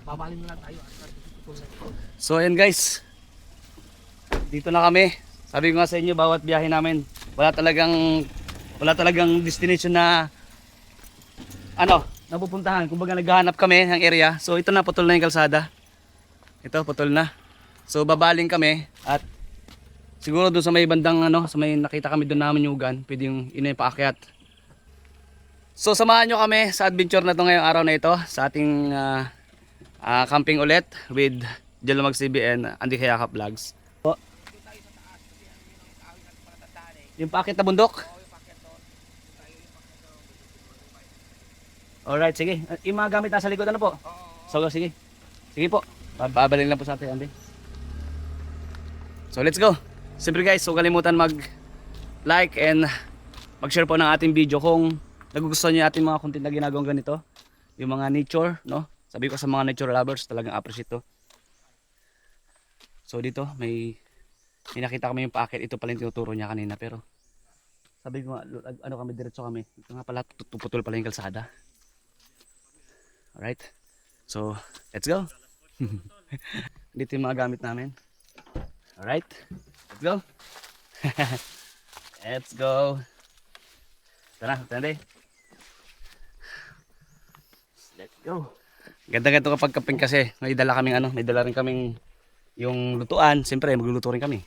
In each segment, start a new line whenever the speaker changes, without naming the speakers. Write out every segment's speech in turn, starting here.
Babalin na lang tayo.
So ayan guys, dito na kami. Sabi ko nga sa inyo, bawat biyahe namin wala talagang destination na napupuntahan. Kumbaga naghahanap kami ng area. So ito na, putol na yung kalsada. Ito putol na. So babaling kami at siguro doon sa may bandang sa may nakita kami doon namin yugan, pwede yung paakyat. So samahan nyo kami sa adventure na to ngayong araw na ito sa ating camping ulit with Jello Mag CB and Andy Kayaka Vlogs. So, yung paakit na bundok? Alright, sige. Yung mga gamit nasa likod, ano po? So, sige. Sige po. Pabaling lang po sa atin, Andy. So, let's go. Siyempre guys, huwag kalimutan mag-like and mag-share po ng ating video kung nagugustuhan niyo ating mga content na ginagawang ganito. Yung mga nature, no? Sabi ko sa mga nature lovers, talagang appreciate to. So dito, may nakita kami yung paakit. Ito pala yung tinuturo niya kanina. Pero sabi ko nga, kami, diretso kami. Ito nga pala, putol pala yung kalsada. Alright. So, let's go. Dito yung mga gamit namin. Alright. Let's go. Let's go. Tara, tanda. Let's go. Ganda-ganda kapag kaping kasi may dala rin kaming yung lutuan. Siyempre magluluto rin kami.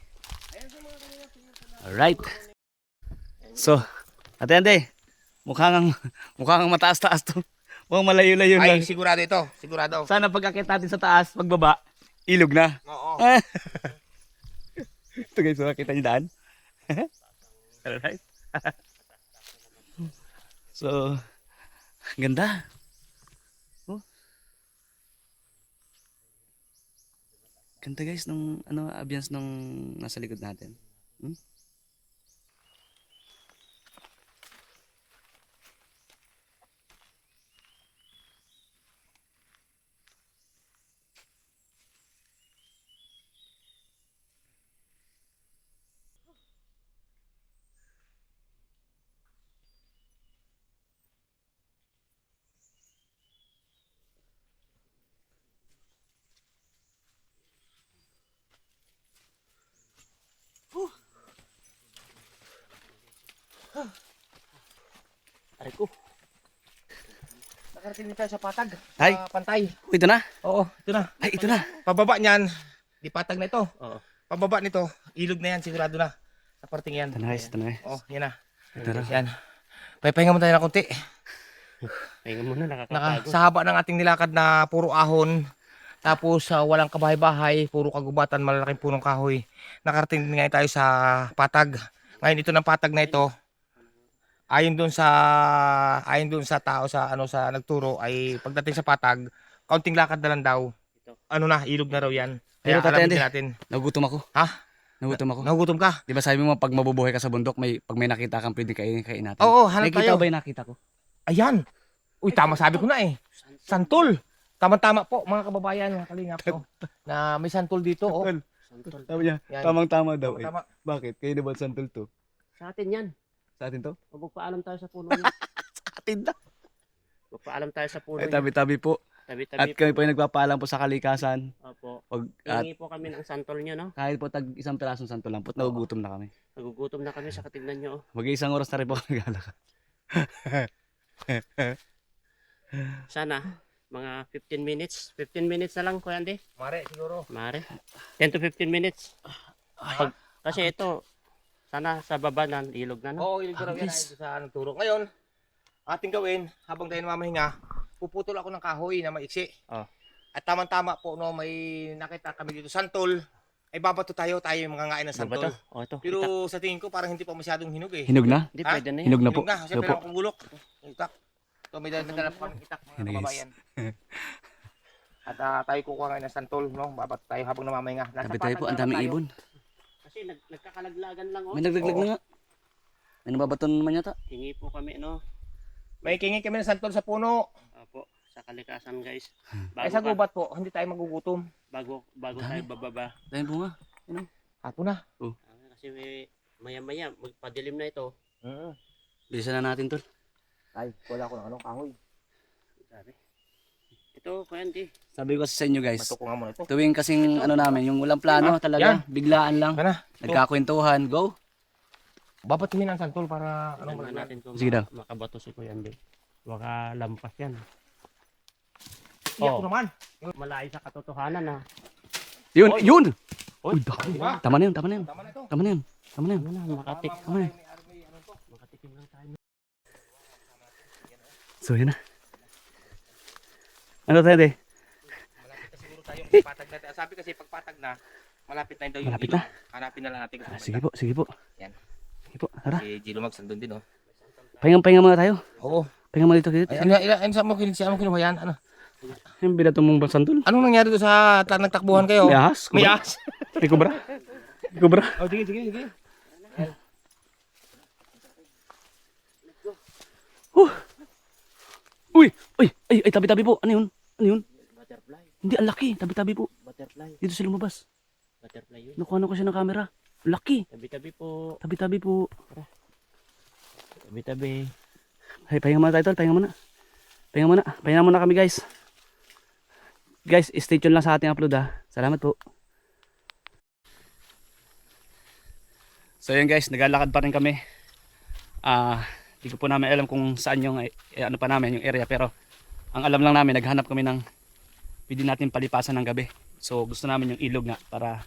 Alright. So, ate, mukhang mataas-taas to. Mukhang malayo-layo lang.
Ay, sigurado ito. Sigurado.
Sana pag-akit natin sa taas, pagbaba, ilog na.
Oo.
Ito guys, makakita niyo daan. Alright. So, ganda. Ganda guys ng ambience ng nasa likod natin. Aray ko.
Nakarating na tayo sa patag.
Ay.
Pantay.
Ito na.
Oo, ito na.
Ay, ito na.
Pababa niyan, di patag na ito.
Oo.
Pababa nito, ilog na yan, sigurado na. Sa parting yan.
Ito na guys, ito na.
Oh, yan na.
Ito na.
Yan. Pahinga mo tayo na konti.
Pahinga muna, nakakapagod.
Sa haba ng ating nilakad na puro ahon, tapos walang kabahay-bahay, puro kagubatan, malalaking punong kahoy. Nakarating nga tayo sa patag. Ngayon ito ng patag na ito, ayon doon sa tao sa sa nagturo ay pagdating sa patag, kaunting lakad na lang daw. Ilog na raw 'yan. Kaya
Pero
alamin
Andy,
natin.
nagutom ako.
Ha?
Nagutom ako.
Nagutom ka?
Di ba sabi mo pag mabubuhay ka sa bundok, pag may nakita kang pwede kain natin.
Oo, hanap
Nakita
tayo.
ba yung nakita ko?
Ayan. Uy, tama sabi ko na eh. Santol. Tama-tama po mga kababayan, mga kalingap po. Na may santol dito, oh.
Sabi niya,
Yan.
tamang-tama daw.
Tama.
Bakit? Kayo na ba santol to?
Sa atin yan.
Sa atin to?
Magpapaalam tayo sa puno niya.
Sa atin na.
Magpapaalam tayo sa puno
Ay,
niya.
tabi-tabi po.
Tabi-tabi
At kami po yung nagpapaalam po sa kalikasan.
Opo.
At
Hingi po kami ng santol niyo, no?
kahit po tag isang pirasong santol lang po, nagugutom na kami.
Nagugutom na kami sa katignan niyo, oh.
Mag-iisang oras na rin po naglalakad.
Sana, mga 15 minutes. 15 minutes na lang, Kuya Andy.
Mare, siguro.
Mare. 10 to 15 minutes. Kasi ito, sana sa baba na, ilog na, no?
Oo, ilog na raw yan ayon sa nagturo. Ngayon, ating gawin, habang tayo namamahinga, puputol ako ng kahoy na maiksi.
Oh.
At tamang-tama po, no, may nakita kami dito, santol. Ay babato tayo yung mga ngain ng
Ano ba
santol.
to? Oh, ito.
Pero sa tingin ko, parang hindi pa masyadong hinog eh.
Hinog na?
Hindi,
Ha?
pwede na yan.
Hinog na po.
Hinog na, kasi
Opo.
meron akong bulok. Itak. So may dala po kami itak, mga
Yan, guys.
kababayan. At tayo kukuha ngayon ng santol, no? Babato tayo habang namamahinga. Nasa
Tabi tayo po, ang
patag na
daming
tayo.
ibon.
Kasi nagkakalaglagan lang, oh.
May naglaglag na nga. May nababato naman yata.
Hingi po kami, no?
May kingi kami ng santol sa puno.
Opo, sa kalikasan, guys.
Ay sa gubat po, hindi tayo magugutom.
Bago
Dami.
tayo bababa.
Dahil bunga.
Hapon na.
Kasi maya-maya, magpadilim na ito.
Bilisan na natin tol.
Ay, wala ko ng anong kahoy.
Sabi. Ito, Kuya Andy.
Sabi ko kasi sa inyo guys,
Bato ko nga muna ito.
tuwing kasing ano namin, yung walang plano talaga, biglaan lang.
Kana,
Nagkakwentuhan, go.
babatuhin ang santol para ano
Tignan
malala.
natin kung
Sige daw.
makabato si Kuya Andy. Baka lampas yan.
Iyak
Oh.
ko naman.
Malayo sa katotohanan, ha?
Yun,
Oy.
yun!
Oy,
Diba?
Tama na yun, tama na yun.
Tama na ito.
Tama na yun, tama na yun.
Ano na,
Tama na yun.
makatikim lang tayo.
So yun na. Ano tayo, de?
Malapit na siguro tayong patag na. Sabi kasi pag patag na, malapit na daw yung
Malapit
ilog.
na?
Hanapin na lang natin kung
Sige po, sige po.
Yan.
Sige po, tara.
Si Gilo Mags nandun din, oh.
Pahinga muna tayo.
Oo.
Pahinga muna dito.
Ay, ano sa mo kinuha yan? Ano?
Yung binato mong balsantol.
Anong nangyari doon sa nagtakbuhan kayo?
May ahas?
May ahas.
May kubra? May kubra?
Oh, sige, sige, sige.
Uy! Uy! Ay, tabi-tabi po. Ano yun? Ano yun?
Butterfly.
Hindi, ang laki. Tabi-tabi po.
Butterfly.
Dito sila lumabas.
Butterfly yun.
Nakuha ko siya ng camera. Laki.
Tabi-tabi po.
Tabi-tabi po.
Tabi-tabi.
Ay, pahinga muna tayo, tol. Pahinga muna. Pahinga muna. Pahinga muna kami, guys. Guys, stay tuned lang sa ating upload, ha. Salamat po. So, yun guys. Naglalakad pa rin kami. Hindi ko po namin alam kung saan yung, ano pa namin, yung area. Pero, ang alam lang namin, naghanap kami ng pwede natin palipasan ng gabi. So, gusto namin yung ilog nga para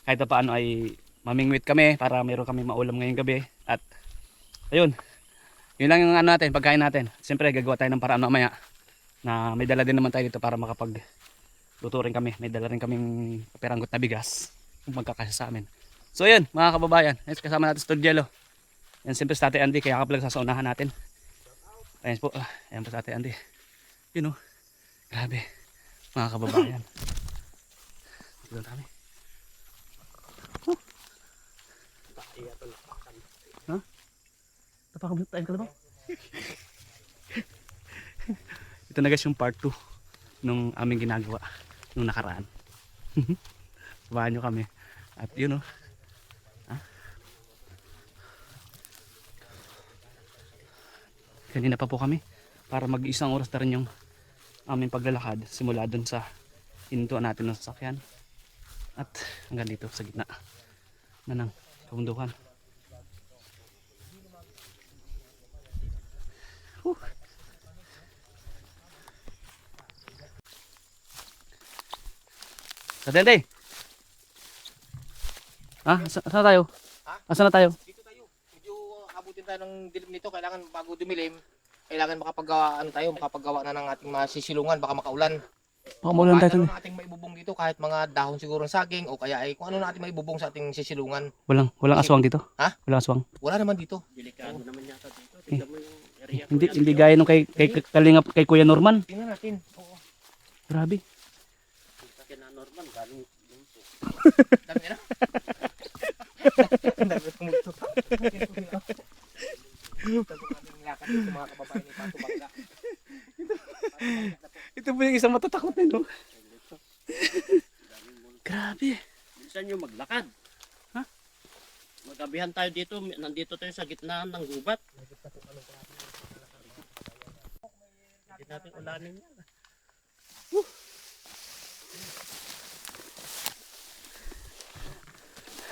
kahit pa paano ay mamingwit kami para mayroon kami maulam ngayong gabi. At, ayun. Yun lang yung ano natin, pagkain natin. Siyempre, gagawa tayo ng paraan mamaya na may dala din naman tayo dito para makapagluto rin kami. May dala rin kaming peranggot na bigas kung magkakasya sa amin. So yun, mga kababayan. Ayun, kasama natin si Tol Jello. Yan, siyempre si Tate Andy, kaya kapag sa unahan natin. Ayan po, ayan po si Tate Andy. Yun o, grabe. Mga kababayan. Doon kami. Ha? Napakabulit tayo kalabaw. Ito na guys yung part 2 nung aming ginagawa nung nakaraan. Sabahan nyo kami. At yun o. Kanina pa po kami para mag-isang oras na rin yung aming paglalakad simula dun sa hinintuan natin ng sasakyan at hanggang dito sa gitna na ng kabundukan. Sa Dende. Saan tayo? Asan na tayo?
Dito tayo. Medyo abutin tayo ng dilim nito. Kailangan bago dumilim, kailangan makapagawa na ng ating mga sisilungan, baka makaulan.
Pakamulan
Kahit
tayo.
ano na ating maibubong dito, kahit mga dahon siguro ng saging o kaya ay kung ano na ating maibubong sa ating sisilungan.
Walang aswang dito?
Ha?
Walang aswang.
Wala naman dito.
Delikado naman yata dito. Tignan mo yung area.
Hindi gaya nung kay Kalingap kay Kuya Norman.
Tingnan natin. Oo.
Grabe.
Sa kinanormal, galing dito.
Dami na. Dami na tumulto. Lakad dito mga kababayan ni Pato Bangga.
Ito po yung isang matatakot na no? Grabe.
Minsan yung maglakad.
Ha?
Magabihan tayo dito. Nandito tayo sa gitna ng gubat. Hindi natin ulanin yan.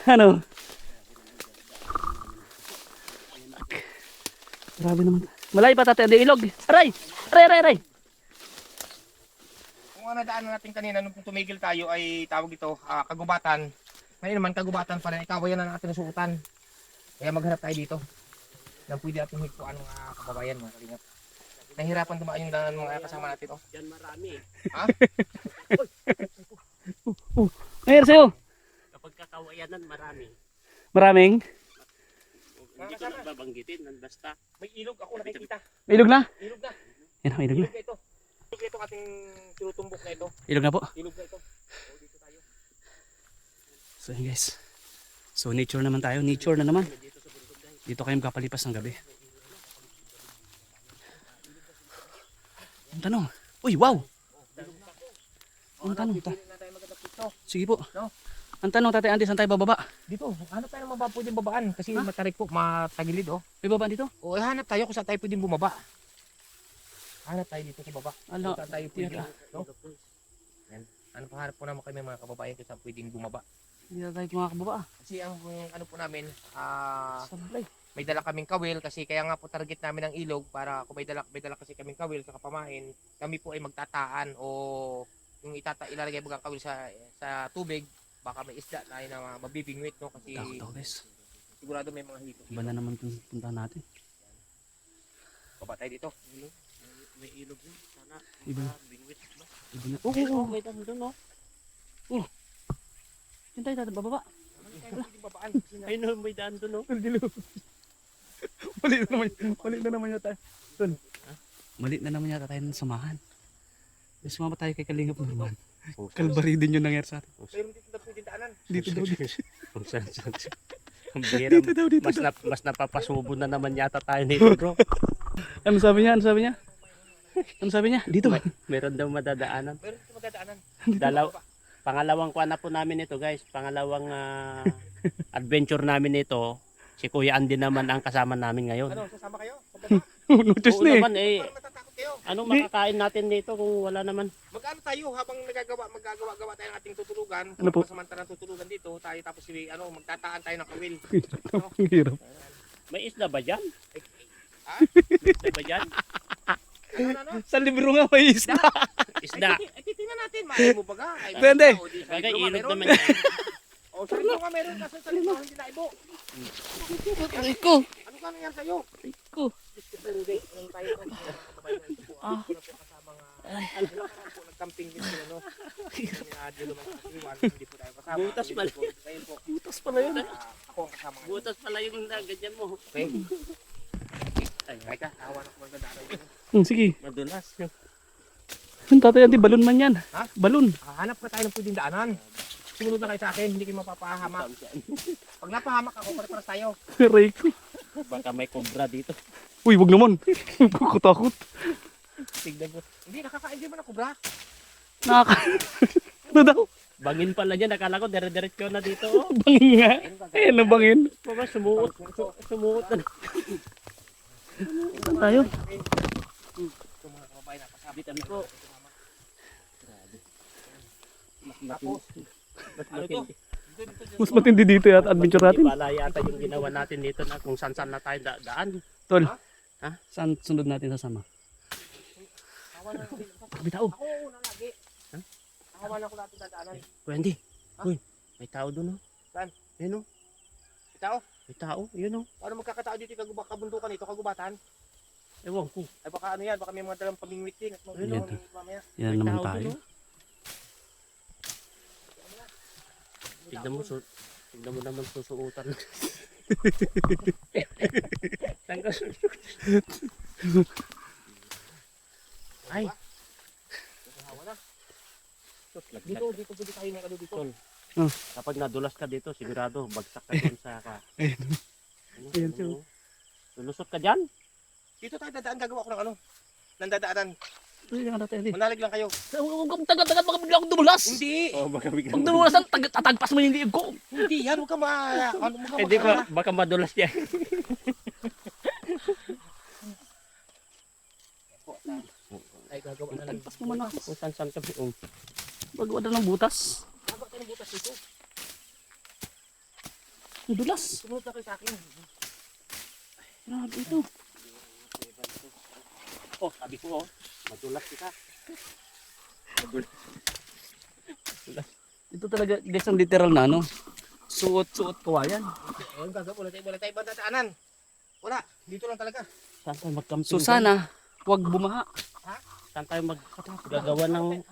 Ano? Grabe naman. Malay pa Tate Andy, ilog. Aray! Aray!
Kung ano daanan natin kanina nung tumigil tayo ay tawag ito kagubatan. Ngayon naman kagubatan pa rin. Ikawayan na natin ang suotan. Kaya maghanap tayo dito. Nang pwede natin higpuan mga kababayan mga kalingap. Nahirapan dumaan yung daanan mga kasama natin. Oh.
Diyan marami.
Ha?
Ngayon sa'yo.
Kapag kakawayanan, marami.
Maraming.
Hindi ko na babanggitin. Basta.
May ilog ako nakikita.
May ilog na.
Ilog na.
Yan ang ilog na.
Ilog na ito. Ilog na ito ating tinutumbok na ito.
Ilog na po.
Ilog na ito. So, dito tayo.
So yun guys. So nature naman tayo. Nature na naman. Dito kayo magpapalipas ng gabi. Ang tanong. Uy, wow! Ang tanong. Sige po. Ang tanong, Tatay Andy, saan tayo bababa?
Dito, hanap tayo ng mababa pwedeng babaan. Kasi matarik po, matagilid oh.
May baba dito?
O hanap tayo kung saan tayo pwedeng bumaba. Hanap tayo dito sa baba.
Ala,
Kung saan tayo pwedeng,
tiyata.
no? Yan. Ano pa hanap po naman kami mga kababayan kung saan pwedeng bumaba.
Hindi na tayo makakababa.
Kasi ang ano po namin,
Sablay.
may dala kaming kawil kasi kaya nga po target namin ang ilog para kung may dala kasi kaming kawil sa kapamain, kami po ay magtataan o yung ilalagay bagang kawil sa tubig, baka may isda na ay na mabibingwit no kasi
Takot ako guys.
sigurado may mga hito.
Iba na naman itong puntahan natin.
Baba tayo dito.
May ilog yun. Sana.
Iba na.
Bingwit.
Iba na.
Oo, may dam doon, no?
Yan tayo tatay bababa.
Babaan.
Ayun, no, may daan doon, no?
Mali na naman yata. Tol. Mali na naman yata tayo ng samahan. Mas sumama tayo kay Kalingap naman. Kalbari din yung nangyari sa atin.
Mayroon dito na pwedeng daanan.
Dito daw dito.
Kung saan. Ang bihira.
Dito daw dito.
Mas napapasubo na naman yata tayo nito, bro.
Ano sabi niya? Ano sabi niya? Ano sabi niya? Dito.
Meron daw madadaanan.
Mayroon dito magdadaanan.
Pangalawang kuha na po namin ito, guys. Pangalawang adventure namin ito. Si Kuya Andy naman ang kasama namin ngayon.
Ano, sasama kayo? Sa baba?
Notice
Oo
na eh.
naman, eh.
Parang matatakot kayo.
Ano makakain natin dito kung wala naman?
Magano tayo habang magagawa tayo ng ating tutulugan.
Ano po?
Samantalang tutulugan dito, tayo tapos magtataan tayo ng kawil.
Ang hirap.
May isla ba dyan?
Ha?
May isla ba dyan?
Ano?
Sa libro nga may isda.
Isda.
Ay, titingnan natin. Mahal mo ba ga? Ay,
Pwede.
o, di, sa
Bagay,
libro nga
ilog
meron.
naman yan.
O, sa libro nga meron. Kasi sa libro hindi na ibo.
Aray ko.
Ano ka nangyari sa'yo?
Aray ko.
Ah. Nagcamping din sila, no? Sinadyo naman sa iwan. Hindi po tayo kasama.
Butas pala.
Ngayon po.
Butas pala yun.
Ako ang kasama ngayon.
Butas pala yung ganyan mo.
Okay.
Ay,
Teka, awan ako magdadaanan dito.
Sige.
madulas.
Yung Tatay Andy, balon man yan.
Ha?
Balon.
Hanap ka tayo ng pwedeng daanan. Sumunod na kayo sa akin, hindi kayo mapapahamak. Pag napahamak ako, pare-paras tayo.
Aray ko.
Baka may cobra dito.
Uy, wag naman. Takot.
Tignan mo.
Hindi, nakaka-enjoy mo na kubra.
Nakaka... Ano daw?
Bangin pala dyan. Akala ko dire-diretso na dito. Oh.
Bangin nga. Eh, nabangin.
Baba, sumuot. Sumuot na.
Saan tayo?
Ito mga kababayan, napasabit kami po. Tapos, ano to?
Mas matindi dito yata adventure natin.
Pala yata yung ginawa natin dito na kung saan na tayo daan.
Tol.
Ha?
Saan sunod natin sasama?
Awan na natin.
May tao.
Ako una lagi.
Ha?
Awan ako natin dadaanan.
Wendy.
Ha?
Uy, may tao doon oh.
Saan?
Ayun oh.
Ikaw,
May tao. Yun oh.
paano magkakatao dito kabundukan ito, kagubatan?
Ewan ko.
Ay baka ano yan, baka may mga dalang pamingwit din. At mga
Yan.
mamaya.
Yan
May
naman
tao
tayo.
doon, oh. Tignan mo naman susuutan. Ay.
Dito tayo ng ano dito.
Tol.
Oh.
Kapag nadulas ka dito, sigurado bagsak ka dyan sa ka.
Ayun.
Ano,
Ayan,
ano, lulusot ka dyan?
Dito tayo dadaan, gagawa ko ng ano. Nang dadaanan.
Ay, yan Tatay Andy.
Manalig lang kayo.
Tagat, baka bigla akong dumulas.
Hindi.
Oh, baka biglang.
Pag dumulasan, tatagpas mo yung liig ko.
Hindi yan, huwag ka ano mo ka
Hindi ba, baka madulas yan.
Ay, gagawa na lang.
Tagpas mo man ako.
Kung saan ka. Oh.
Magawa na ng butas.
Gagawa tayo ng butas dito.
Ang dulas.
Sumunod na kayo sa akin.
Grabe ito.
Oh, sabi ko oh. Madulas kita.
Ito talaga guys ang literal na ano. Suot kawayan.
Ayun, gagawa. Wala tayo ibang dadaanan. Wala, dito lang talaga.
Saan tayo magcamping?
So sana wag bumaha.
Saan tayo gagawa ng...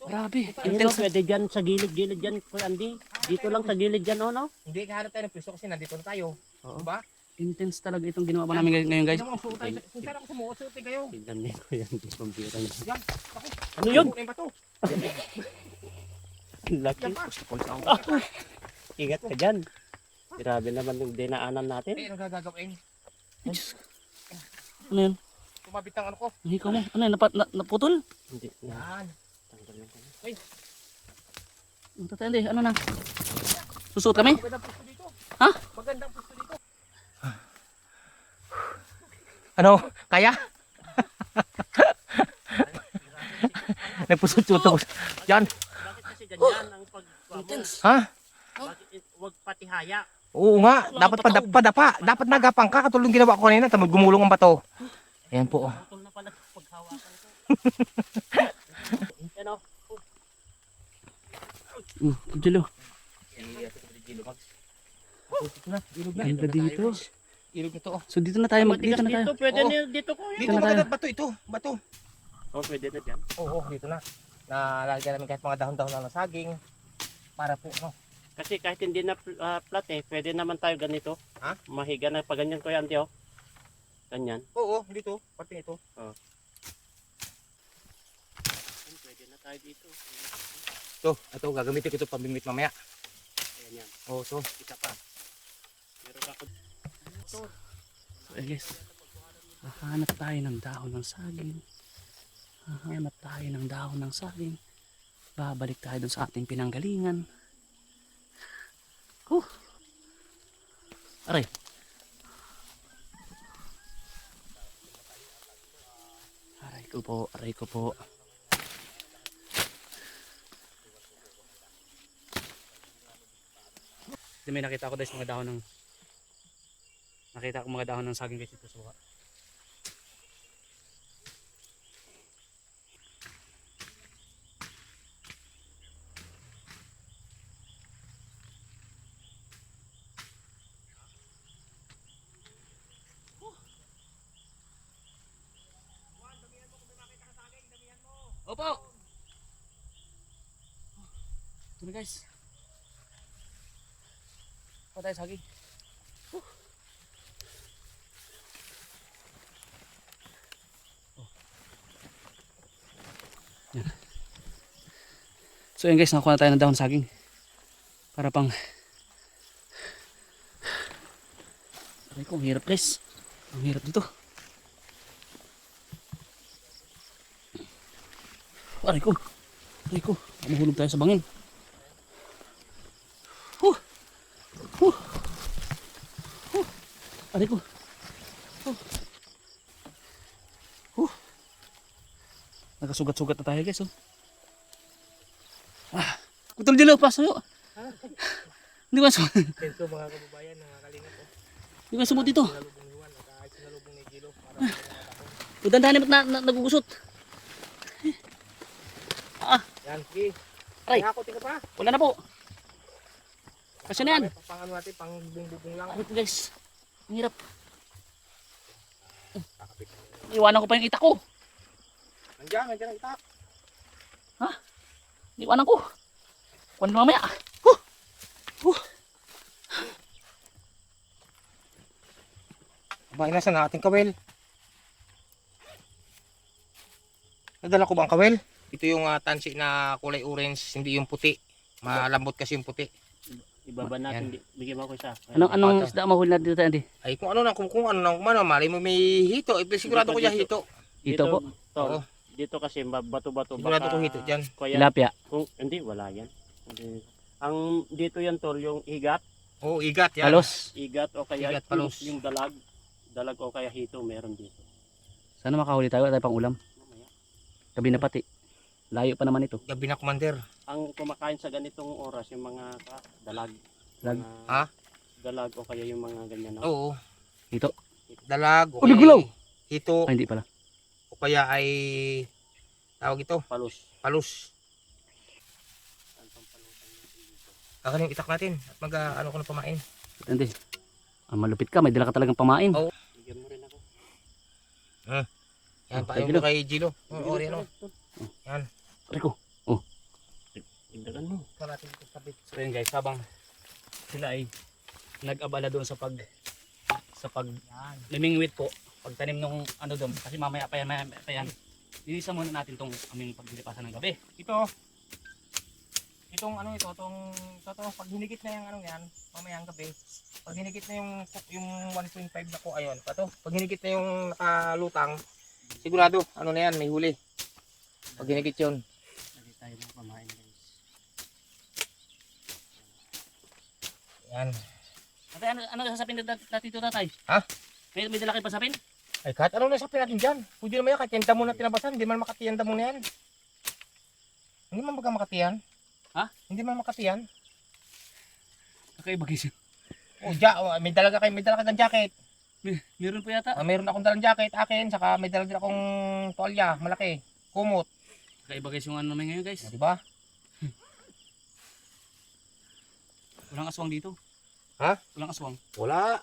Grabe.
Hindi
Intense.
pwede dyan sa gilid-gilid dyan, Kuya Andy. Dito lang sa gilid dyan, oh, no?
Hindi, kahanap tayo ng pwesto kasi nandito na tayo.
Oo.
Diba?
Intense talaga itong ginawa pa namin ngayon guys.
Ano mo, suot tayo. Kung saan ako sumuot, suotin kayo.
Tignan niyo, Kuya Andy, pambira niya.
Yan, ako.
Ano yun?
Ano ba to?
Laki.
Yan pa.
Ingat ka dyan. Grabe naman yung dinaanan natin.
Eh, anong gagawin?
Ano yun?
Tumabit ang ano ko.
Hikaw mo. Ano yun? Naputol?
Hindi na.
Yan.
Tanggal yung kanya.
Tatay, hindi. Ano na? Susuot kami?
Magandang pusto dito.
Ha?
Magandang pusto dito. Ano? Kaya? Nagpusot-suto. Yan.
Bakit kasi ganyan ang pagkuha mo?
Ha?
Bakit wag patihaya?
Oo nga. Dapat padapa. Dapat nagapang ka. Katulad yung ginawa ko kanina. Tamad gumulong ang bato. Ayan po. Oh.
Putol na pala paghawakan ko. Yan o.
Jilo.
Ganda
dito.
Ilog na to. Oh.
So dito na tayo. Dito na tayo.
Dito, pwede
Oo.
na dito ko.
Dito
na
maganda
tayo.
bato ito. Bato.
Oh, pwede na dyan.
Oo, dito na. Nalalagyan namin kahit mga dahon-dahon lang ng saging. Para po, no?
Kasi kahit hindi na flat eh, pwede naman tayo ganito.
Ha?
Mahiga na pa ganyan ko yan, tiyo. Ganyan.
Oo, dito. Pati ito.
Pwede na tayo dito.
Ito, gagamitin ko ito pambimit mamaya.
Ayan yan.
Oo, so.
Isa pa. Meron ako.
So guys, hahanap tayo ng dahon ng saging. Hahanap tayo ng dahon ng saging. Babalik tayo dun sa ating pinanggalingan. Aray. Aray ko po, aray ko po. May nakita ko guys mga dahon ng mga dahon ng saging guys dito sa baba. Opo. Ito na guys. Pa tayo saging. Yan. So yun guys, nakuha na tayo ng dahon saging. Para pang aray ko, ang hirap guys. Ang hirap dito. Aray ko. Aray ko. Mahulog tayo sa bangin. Aray ko. Nagkasugat-sugat na tayo guys. Putol dilo, paso. Hindi ko sumot.
Ito mga kababayan, nakakalinga po.
Hindi ko sumot dito.
Sinalubong ni Juan, sinalubong ni Gilo. Para
Dandahan na nagugusot.
yan, sige.
Aray.
Ako, tika pa.
Wala na po. Kasi na yan.
Pang ano natin, pang bubong lang.
Aray ko guys. Ang hirap. Iwanan ko pa yung itak ko.
Andiyan ang itak.
Iwanan ko. Kunin mamaya.
Abay, nasa na ating kawel. Nadala ko ba ang kawel? Ito yung tansi na kulay orange, hindi yung puti. Malambot kasi yung puti.
Ibaba natin. Bigyan mo ako isa.
Anong isda mahuli natin dito tayo?
Ay, kung ano nang mali mo may hito. Sigurado ko dyan hito.
Ito po.
Tol,
Oo.
dito kasi bato-bato.
Sigurado ko hito dyan.
Kaya,
Tilapia.
hindi, wala yan. Ang dito yan tol, yung igat.
Oo, igat yan.
Palos.
Igat o kaya
Igat, palos.
yung dalag. Dalag o kaya hito meron dito.
Sana makahuli tayo. Tayo pang ulam.
Mamaya.
Gabi na pati. Layo pa naman ito.
Gabi na, Commander.
Ang kumakain sa ganitong oras yung mga dalag.
Dalag?
Mga
Ha?
Dalag o kaya yung mga ganyan. No?
Oo.
Ito.
Dalag. O
Uy,
kaya
gulaw!
hito.
Ay, hindi pala.
O kaya ay tawag ito,
Palos.
palus.
Ang pampalutan natin dito.
Kakan yung itak natin at ano ko na pamain.
Hindi. Malupit ka. May dala ka talagang pamain.
Oo.
Bigyan mo rin ako.
Yan,
Oh,
paano
Gilo.
mo kay Gilo. Oo, yan o. Yan.
Rico.
Tigdagan mo.
Ito natin dito sa bit.
So yun guys, habang sila ay nag-abala doon sa namingwit po, pagtanim nung ano doon, kasi mamaya pa yan, linisan muna natin tong aming paglilipasan ng gabi.
Ito. Itong ano ito, pag hinikit na yung ano yan, mamayang gabi, pag hinikit na yung 1.5 na ko, ayun, pato, pag hinikit na yung nakalutang, sigurado, ano na yan, may huli. Pag hinikit yun.
Dali tayo ng pamain guys.
Yan.
Tatay, ano sasapin natin ito tatay?
Ha?
May dala kayo pasapin?
Ay, kahit ano na sa natin dyan. Pwede naman yan, kahit yanda mo na tinabasan, hindi man makatiyanda mo na yan. Hindi man baga makatiyan.
Ha?
Hindi man makatiyan.
Kakaiba guys.
Oh, may dala ka ng jacket.
Meron po yata.
Mayroon akong dalang jacket akin, saka may dala din akong tuwalya, malaki, kumot.
Kakaiba guys yung ano namin ngayon guys.
Di ba?
Walang aswang dito.
Ha?
Walang aswang.
Wala.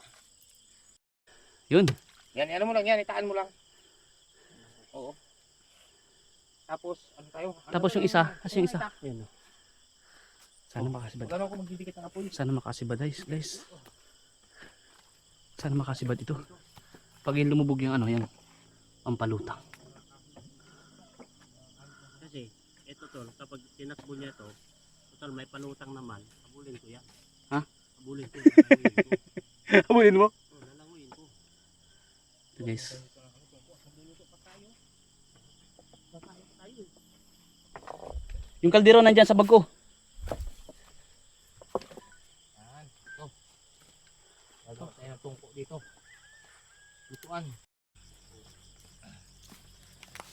Yun.
Yan, ano mo lang yan, itaan mo lang. Oo. Tapos, ano tayo?
Tapos yung isa, kasi yung isa.
Yun.
Sana makasibad.
Gano'n ako magdidikit ng apoy.
Sana makasibad guys. Sana makasibad ito. Pag yung lumubog yung ano, yung pampalutang.
Kasi, ito tol, kapag tinakbo niya ito, total may palutang naman, habulin ko yan.
Ha?
Habulin ko, lalanguin ko.
Habulin mo?
Oh, lalanguin ko.
Ito guys. Yung kaldero nandyan sa bag ko.
Yan, ito. Gagawa tayo ng tungko dito. Lutuan.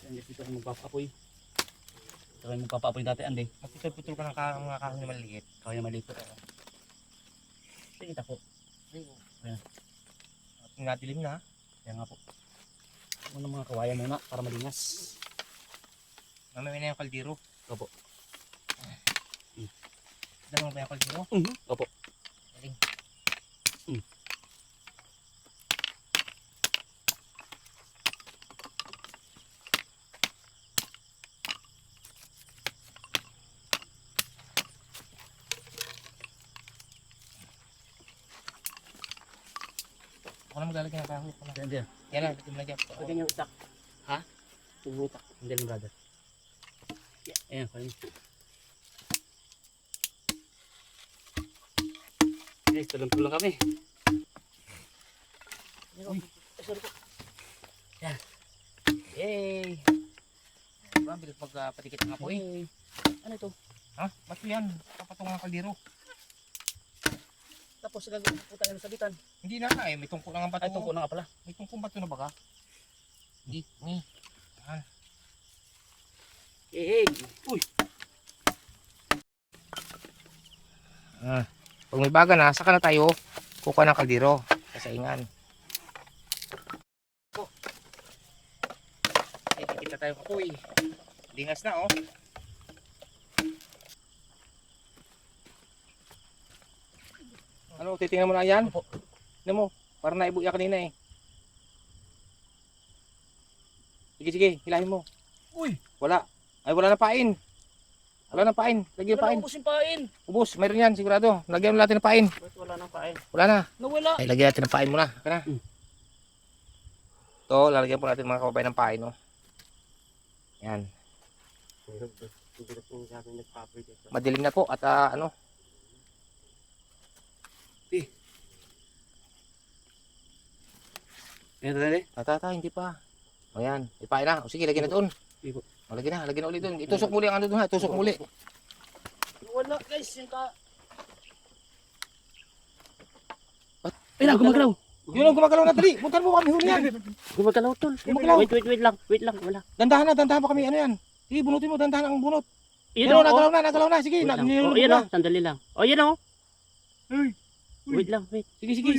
Dito kayo magpapapoy. Dito kayo magpapapoy dati ande.
Magputol-putol ka ng mga kahoy na maliit.
Kaya maliit.
Sige, tako.
Ayan.
At nadilim na.
Kaya nga po. Ano mga kawayan muna para malinas.
Mamaya na yung kaldero.
Opo.
Dalawa ba yung kaldero?
Opo.
Galing. Ako na maglalagay ng kahoy.
Diyan diyan.
Yan lang, lagyan mo na dyan.
Pwede niyong itak.
Ha?
Yung itak.
Hindi lang brother. Ayan, kayo. Guys, tulong-tulong kami.
Yan. Yay! Diba, bilis patikit ng apoy.
Ano ito?
Ha? Ba't yan? Kapatong ng kaldero.
Tapos gagawin po tayo ng sabitan.
Hindi na nga eh, may tungko na nga bato.
Ay, tungko na nga pala.
May tungko bato na baga? Hindi, ni. Yan.
Hey!
Uy!
Pag may baga na, saka na tayo kukuha ng kaldero. Kasaingan. Kita tayo kapoy. Dingas na oh. Ano, titingnan mo na yan? Ano mo, parang naibuya kanina eh. Sige, hilahin mo.
Uy!
Wala. Ay, wala na pain. Wala na pain. Lagyan ng pain.
Ubus yung pain.
Ubus, mayroon yan, sigurado. Lagyan mo natin ng pain.
Ba't wala nang pain?
Wala na.
Nawala.
Ay, lagyan natin ng pain muna. Ika na. Ito, lalagyan po natin mga kababayan ng pain. Oh. Yan.
Hindi na po sabi nagpapoy dito.
Madilim na po at ano.
Ayan, dali.
Tata, hindi pa. O yan, ipain na. O sige, lagyan na doon.
Ipo.
O, lagyan na ulit doon. Itusok muli ang ano doon ha. Itusok muli.
Wala guys, yung ka...
Ay na, gumagalaw.
Yun ang gumagalaw na dali. Puntan mo kami huli yan.
Gumagalaw tol.
Gumagalaw.
Wait lang, wala.
Dandahan pa kami. Ano yan? Sige, bunutin mo. Dandahan ang bunot.
Yun
Yun,
o,
nagalaw na. Sige,
wait lang.
nilulubog
Yun
na.
o, sandali lang. O, yun o.
Uy.
Wait lang, wait.
Sige.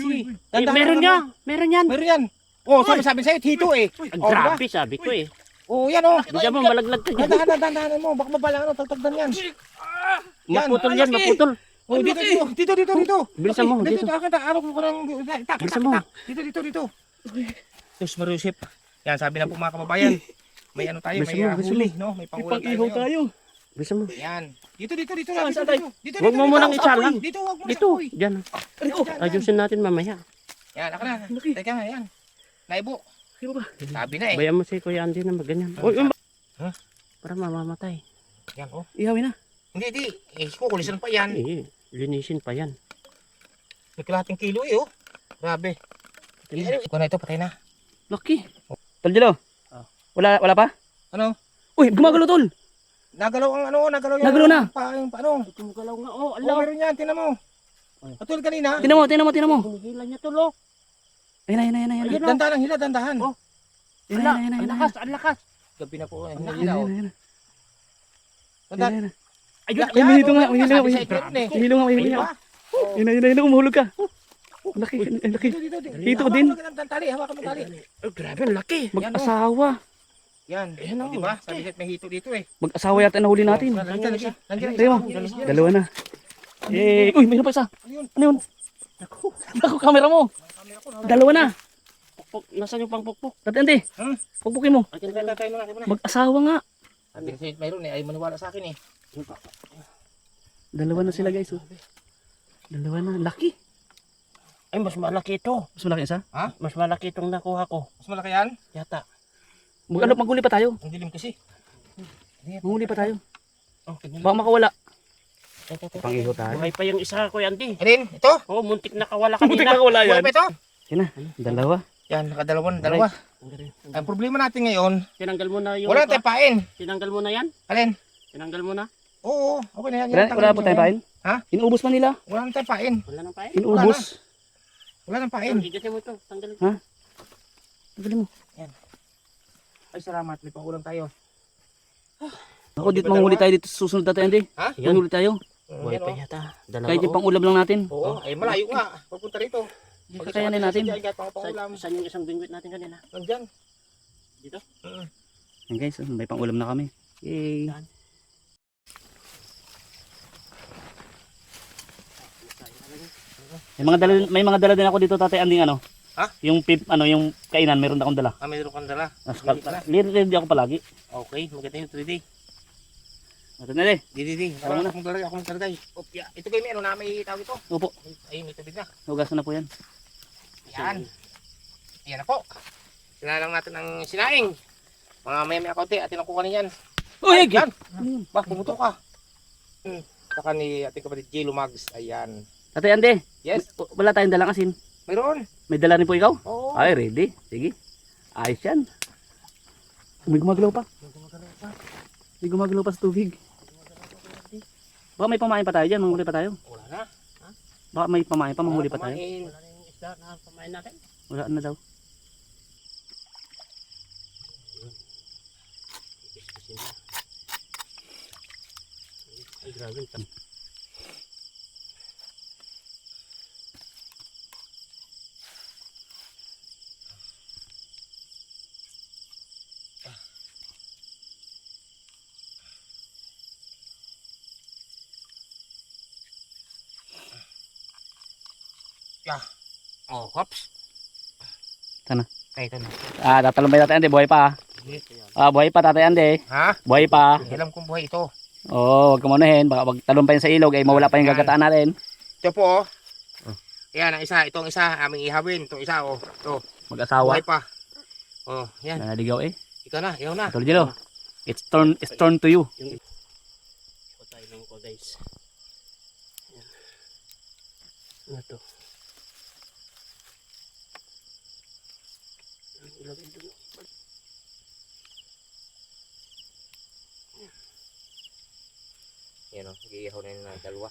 Meron yan.
Meron yan. Oh, sabi sa'yo, hito eh.
Ang
Oh, diba?
grabe, sabi ko eh.
Oh, yan oh.
Diyan mo, malaglag ka dyan.
Dandahan mo. Baka mabalang ano, tagtagdan yan. Yan.
Maputol yan, maputol.
Oh, dito.
Bilisan mo, dito.
Araw ko ng
Bilisan mo.
Dito. Diyos Marusip. Yan, sabi na po mga kababayan. May ano tayo,
Bilisan
may
mo, bilisan
huli, no? May pangulang
Pag-ihaw
tayo.
tayo.
Bilisan mo.
Yan. Dito. Dito.
Huwag mo munang isalang.
Dito, huwag mo na
Dito,
apoy.
dyan.
Dyan.
Ayusin natin mamaya.
Yan, ako na. Teka nga, yan. Naibo.
Sino ba?
Sabi na eh.
Bayan mo si Kuya Andy na magganyan. Uy,
Ha?
para mamamatay.
Yan, oh.
Ihawin na.
Hindi. Kukulisan pa yan.
Linisin pa yan.
May kalahating kilo eh, oh. Grabe. Ikaw na ito, patay na.
Laki. Tol Jelo. Wala pa?
Ano?
Uy, gumagalo tol.
Nagalaw ang ano, nagalaw yung...
Nagalaw na.
Yung paano?
Tumugalaw nga. Oh,
Oo, meron yan, tinan mo. Patulad kanina.
Tinan mo.
Hinigilan niya tulo.
Ayun na.
Ayun,
Dandahan ang hila, dandahan.
Oh.
Ayun
Ang lakas, ang lakas.
Gabi na po.
Ayun
Hila, oh.
na.
Ayun.
Ayun,
Ay, may hito nga, may hilo nga,
Sabi
may
sa ikot na eh.
hilo nga. Ayun, umahulog ka. Ang laki.
Dito.
Hito ko din.
Hawakan mo ng tali, hawakan mo ng tali.
Oh, grabe, ang laki.
Mag-asawa.
Yan.
Ayan, oh.
Di ba? Sabi sa may hito dito eh.
Mag-asawa yata nahuli natin.
Nandiyan na siya. Nandiyan na
Tayo mo.
siya.
Dalawa na. Eh, uy, mayroon pa isa. Ano yun? Naku, camera mo. Dalawa na.
Pukpuk. Nasaan yung pangpukpuk?
Tati, ante. Pagpukin mo.
Akin
Tayo na.
Mag-asawa nga.
Sabi kasi mayroon eh. Ay maniwala sa akin eh.
Dalawa na sila guys. Oh. Dalawa na. Laki.
Ay, mas malaki ito.
Mas malaki isa?
Mas malaki itong nakuha ko.
Mas malaki yan.
Yata.
Maghuli pa tayo.
Ang dilim kasi.
Maghuli pa tayo.
Oh,
Baka makawala.
Pangiho
Pangiho tayo.
Buhay pa yung isa ko yan, di.
Alin? Ito?
Oh, muntik na kawala
Buti
kanina.
makawala
Buhay
yan.
pa ito?
Yan na. Dalawa.
Yan, dalawa. Ang problema natin ngayon,
Tinanggal mo na yung...
wala tayong pain.
Tinanggal mo na yan?
Alin?
Tinanggal mo na?
Oo, okay na yan.
Wala po tayong pain?
Ha?
Inuubos pa nila.
Wala na tayong pain.
Wala nang pain?
Inuubos.
Wala nang pain.
Higatin mo ito. Tanggalin
Ha? Tanggalin mo.
Ay, salamat. May pangulang tayo.
Ako dito manghuli tayo dito sa susunod natin, Andy.
Ha?
Manghuli tayo.
Buhay
Yan,
pa
oh.
yata. Dalawa.
Kahit yung pang-ulam lang natin.
Oo, ay malayo nga. Pagpunta rito.
Kakayanin natin.
Pangulam.
Saan yung isang bingwit natin kanina?
Nandyan.
Dito?
Yan guys, may pang-ulam na kami. Yay. May mga dala din ako dito, Tatay Anding ano.
Ha?
Yung yung kainan, meron akong dala.
Mayroon kang dala.
Ready ako palagi.
Okay, maganda yung 3D.
Ito na din.
Di.
Tara muna.
Akong talaga. Opya. Ito kayo meron na may tawag ito.
Opo,
Ayun, may tubig na.
hugasan na po yan.
Yan. Yan na po. Sinalang natin ang sinaing. Mga meme kaunti, atin ang kukunin yan.
Uy,
Yan. Ba, pumuto ka. Saka ni ating kapatid J. Lumags. Ayan.
Tatay Ande,
Yes.
wala tayong dalang asin.
Mayroon.
May dala rin po ikaw?
Oo.
Ay, ready. Sige. Ayos yan. May gumagalaw pa. May gumagalaw pa sa tubig. Baka may pamain pa tayo dyan, manghuli pa tayo.
Wala na.
Baka may pamain pa, manghuli pa tayo.
Kumain.
Wala na yung isda na pamain natin.
Wala na daw.
Ay, grabe.
Oh, hops.
Sana.
Ay, ito na.
Tatalambay Tatay Ande, buhay pa. Buhay pa Tatay Ande.
Ha?
Buhay pa.
Hindi alam kung buhay ito.
Oo, wag ka munahin. Baka wag talumpayin sa ilog, ay mawala pa yung gagataan natin.
Ito po, oh. Yan, ang isa. Itong isa, aming ihawin. Itong isa, oh. Ito.
Mag-asawa.
Buhay pa. Oh, yan.
Naligaw eh.
Ikaw na, ikaw na.
Tol Jelo, it's turn to you.
Ito tayo lang ko, guys. Yan. Ano to? Ilagay doon.
Yan, oh. Mag-iihaw na yun na dalawa.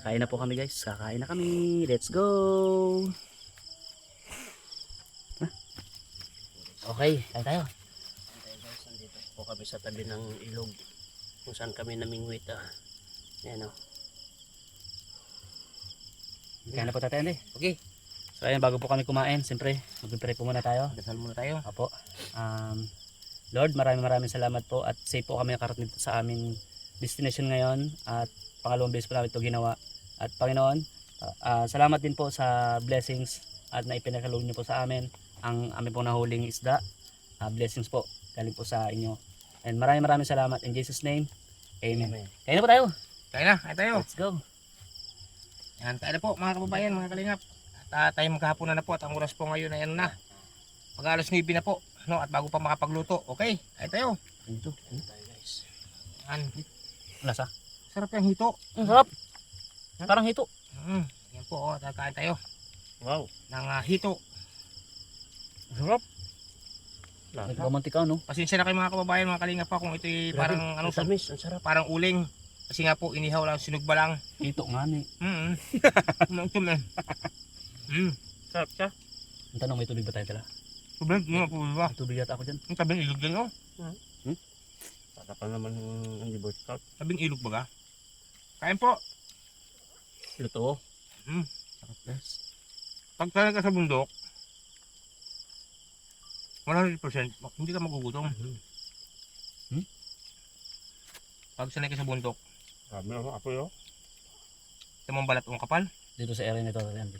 Kain na po kami guys. Kakain na kami. Let's go.
Okay, kain tayo. Kain guys, nandito po kami sa tabi ng ilog kung saan kami namingwit. Yan o.
Kain na po Tatay Ande.
Okay,
So ayan, bago po kami kumain, siyempre mag-pray po muna tayo.
dasal muna tayo.
Apo. Lord, maraming salamat po at safe po kami nakarating dito sa aming destination ngayon at pangalawang beses po namin ito ginawa. At Panginoon, salamat din po sa blessings at na ipinakaloob niyo po sa amin ang aming pong nahuling isda. Blessings po galing po sa inyo. And maraming salamat. In Jesus' name, Amen. Kaya na po tayo.
Kaya na, kaya tayo.
Let's go.
Yan, kaya na po mga kababayan, mga kalingap. At tayo maghapon na po at ang oras po ngayon ay ano na. Pag alas 9 na po. No, at bago pa makapagluto. Okay, kaya tayo.
Ito.
Yan.
Lasa.
Sarap yung hito.
Ang sarap. Parang hito.
Yan po, oh, kakain tayo.
Wow.
Ng hito.
Sarap.
Lasa.
Nagpamantika, no?
Pasensya na kayo mga kababayan, mga kalingap pa kung ito'y
Grabe,
parang ano,
ang tamis, ang sarap.
parang uling. Kasi nga po, inihaw lang, sinugba lang.
Hito nga ni.
Ang tum eh.
Sarap siya.
Ang tanong, may tubig ba tayo tala?
Sobrang, hindi nga po ba?
May tubig yata ako dyan.
Ang tabing ilog din, oh.
Sarap pa naman yung Boy Scout.
Tabing ilog ba ka? Kain po.
Luto.
Sarap, guys.
Pag talaga sa bundok, 100% hindi ka magugutom. Pag sanay ka sa bundok,
Sabi ako, ako yun.
sa mong balat ang kapal,
Dito sa area nito, Andy.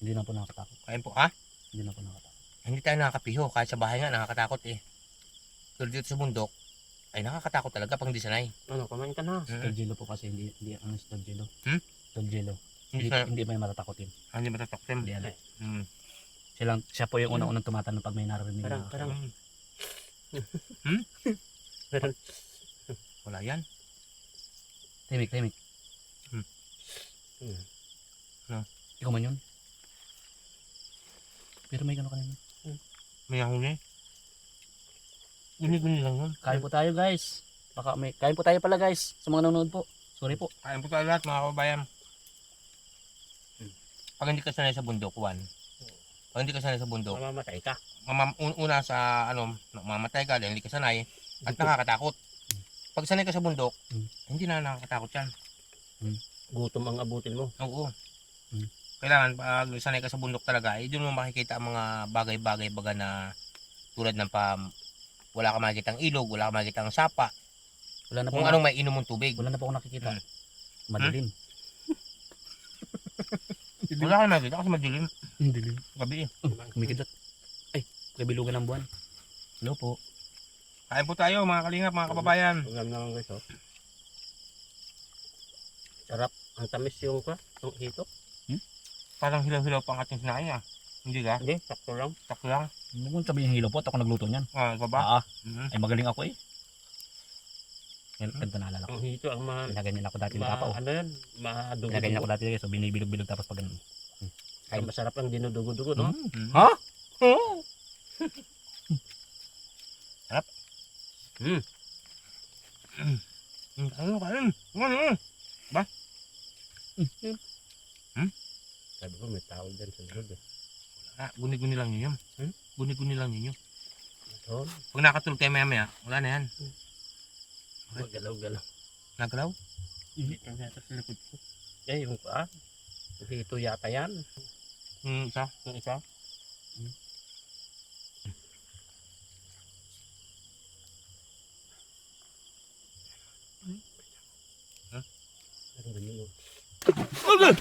Hindi na po nakakatakot.
kain po, ha?
Hindi na po nakakatakot.
Hindi tayo nakakapiho, kahit sa bahay nga nakakatakot eh. Pero dito sa bundok, ay nakakatakot talaga pag hindi sanay.
Ano, kumain ka na.
Stogjelo po kasi hindi ang stogjelo. Stogjelo.
Hindi,
Hindi may matatakotin.
hindi matataksim.
Hindi ano. Siya po yung unang-unang tumatanong pag may naririnig
Parang,
na.
parang.
Wala yan.
Timik. Ikaw man yun. Pero may gano'n kanina.
May ahon eh. Guni-guni lang yun.
Kain po tayo guys. Kain po tayo pala guys. Sa mga nanonood po. Sorry po.
Kain po tayo lahat mga kababayan. Pag hindi ka sanay sa bundok, pag hindi ka sanay sa bundok,
Mamamatay ka.
una sa ano, mamatay ka dahil hindi ka sanay at nakakatakot. Pag sanay ka sa bundok, hindi na nakakatakot yan.
Gutom ang abutin mo.
Oo. Kailangan pag sanay ka sa bundok talaga, doon mo makikita ang mga bagay-bagay baga na tulad ng wala ka makikitang ilog, wala ka makikitang sapa,
Wala na po,
kung anong may inom mong tubig.
wala na po akong nakikita. Madilim.
Wala ka makikita kasi madilim.
Madilim.
Gabi eh.
Kumikidot. Ay, kabilugan ng buwan. Hello po.
Kain po tayo mga kalingap, mga kababayan.
Program naman guys, oh. Sarap. Ang tamis yung hito.
Parang hilaw-hilaw pang ating sinain ah. Hindi ka?
Hindi, sakto lang.
Sakto lang.
Hindi mo sabihin hilo po at ako nagluto niyan.
Ikaw ba?
Ay magaling ako eh. Ganito naalala ko.
Ang hito, ang
Pinaganyan ako dati ng papa.
ano yan?
Pinaganyan ako
Madugo-dugo.
dati so binibilog-bilog tapos pag ganun.
Ay, masarap ang dinudugo-dugo, no?
Ha?
Sarap. Ano kain? Ano?
Sabi ko, may tao dyan sa likod, eh.
Guni-guni lang yun. Guni-guni lang yun.
Doon,
Pag nakatulog tayo maya-maya, wala na yan.
magalaw-galaw.
Nagalaw?
Dito yata sa likod ko. Eh, yung hito yata yan.
Isa.
Yung isa. Ano ba yun?